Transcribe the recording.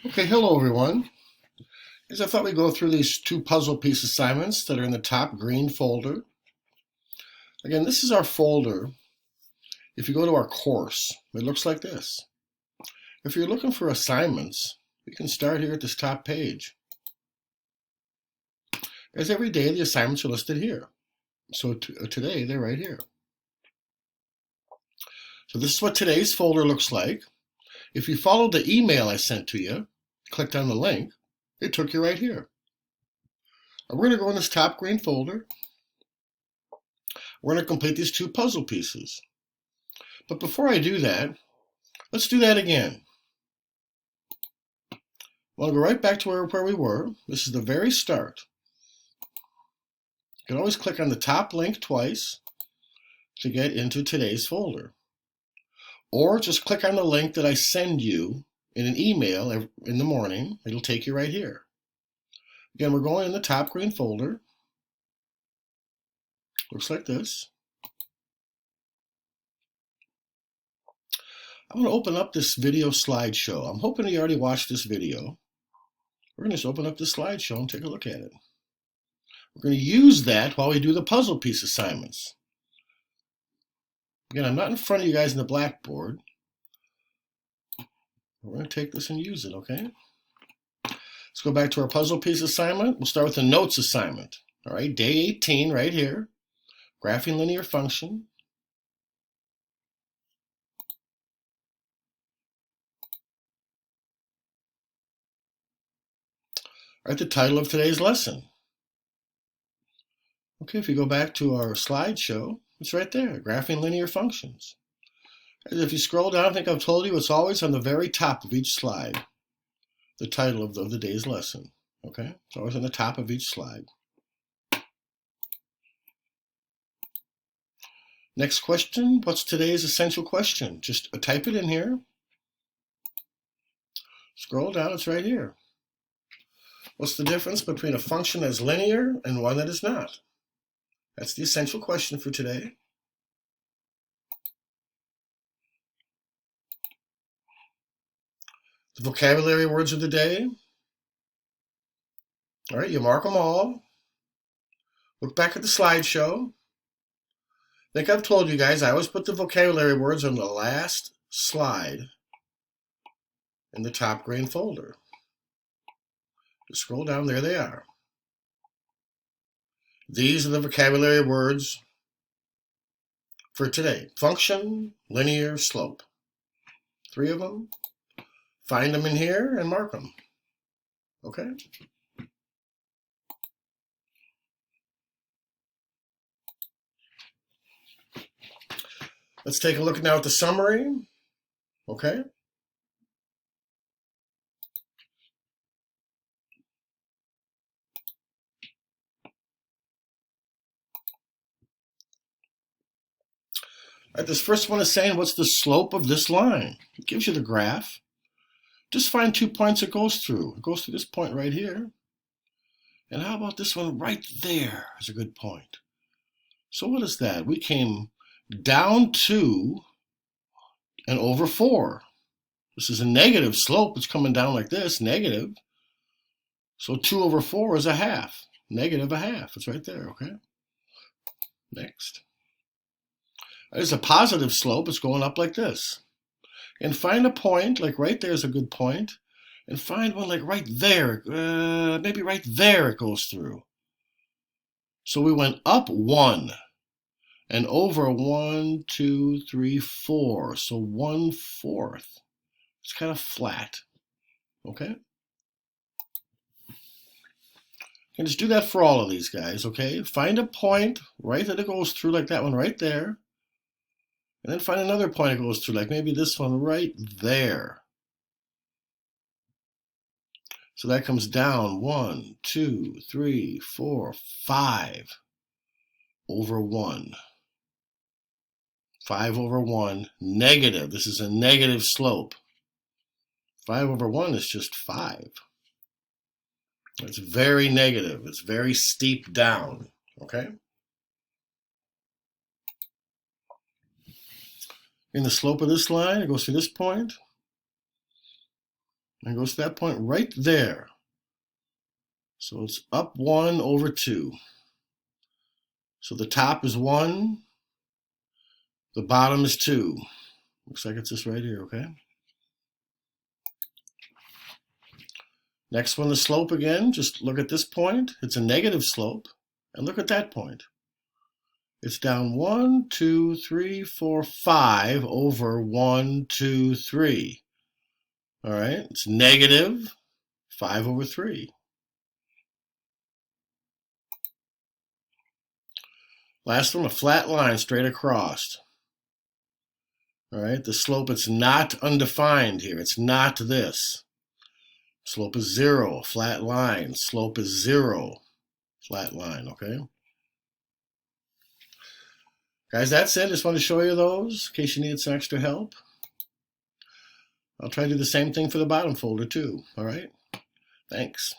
Okay, hello everyone. As I thought we'd go through these two puzzle piece assignments that are in the top green folder. Again, this is our folder. If you go to our course, it looks like this. If you're looking for assignments, you can start here at this top page. As every day, the assignments are listed here. So today, they're right here. So this is what today's folder looks like. If you followed the email I sent to you, clicked on the link, it took you right here. We're going to go in this top green folder. We're going to complete these two puzzle pieces. But before I do that, let's do that again. We'll go right back to where we were. This is the very start. You can always click on the top link twice to get into today's folder. Or just click on the link that I send you in an email in the morning. It'll take you right here. Again, we're going in the top green folder. Looks like this. I'm going to open up this video slideshow. I'm hoping you already watched this video. We're going to just open up the slideshow and take a look at it. We're going to use that while we do the puzzle piece assignments. Again, I'm not in front of you guys in the blackboard. We're going to take this and use it, okay? Let's go back to our puzzle piece assignment. We'll start with the notes assignment. All right, day 18 right here. Graphing linear function. All right, the title of today's lesson. Okay, if you go back to our slideshow, it's right there, graphing linear functions. And if you scroll down, I think I've told you, it's always on the very top of each slide, the title of the day's lesson. Okay, it's always on the top of each slide. Next question, what's today's essential question? Just type it in here. Scroll down, it's right here. What's the difference between a function that's linear and one that is not? That's the essential question for today. The vocabulary words of the day. All right, you mark them all. Look back at the slideshow. I think I've told you guys, I always put the vocabulary words on the last slide in the top green folder. Just scroll down, there they are. These are the vocabulary words for today. Function, linear, slope. 3 of them. Find them in here and mark them. Okay? Let's take a look now at the summary. Okay? All right, this first one is saying, what's the slope of this line? It gives you the graph. Just find 2 points it goes through. It goes through this point right here. And how about this one right there is a good point. So what is that? We came down 2 and over 4. This is a negative slope. It's coming down like this, negative. So 2 over 4 is a half. Negative a half. It's right there, okay? Next. There's a positive slope. It's going up like this. And find a point, like right there is a good point. And find one like right there. Maybe right there it goes through. So we went up 1 and over 1, 2, 3, 4. So 1/4. It's kind of flat. Okay? And just do that for all of these guys, okay? Find a point right that it goes through, like that one right there. And then find another point it goes through, like maybe this one right there. So that comes down 1, 2, 3, 4, 5 over 1. 5 over 1, negative. This is a negative slope. 5 over 1 is just 5. It's very negative. It's very steep down, okay? In the slope of this line, it goes through this point. and goes to that point right there. So it's up 1 over 2. So the top is 1, the bottom is 2. Looks like it's this right here, okay? Next one, the slope again. Just look at this point. It's a negative slope. And look at that point. It's down 1, 2, 3, 4, 5 over 1, 2, 3. All right, it's negative 5 over 3. Last one, a flat line straight across. All right, the slope, it's not undefined here. It's not this. Slope is 0, flat line. Slope is 0, flat line, okay? Guys, that's it. Just wanted to show you those in case you needed some extra help. I'll try to do the same thing for the bottom folder too, all right? Thanks.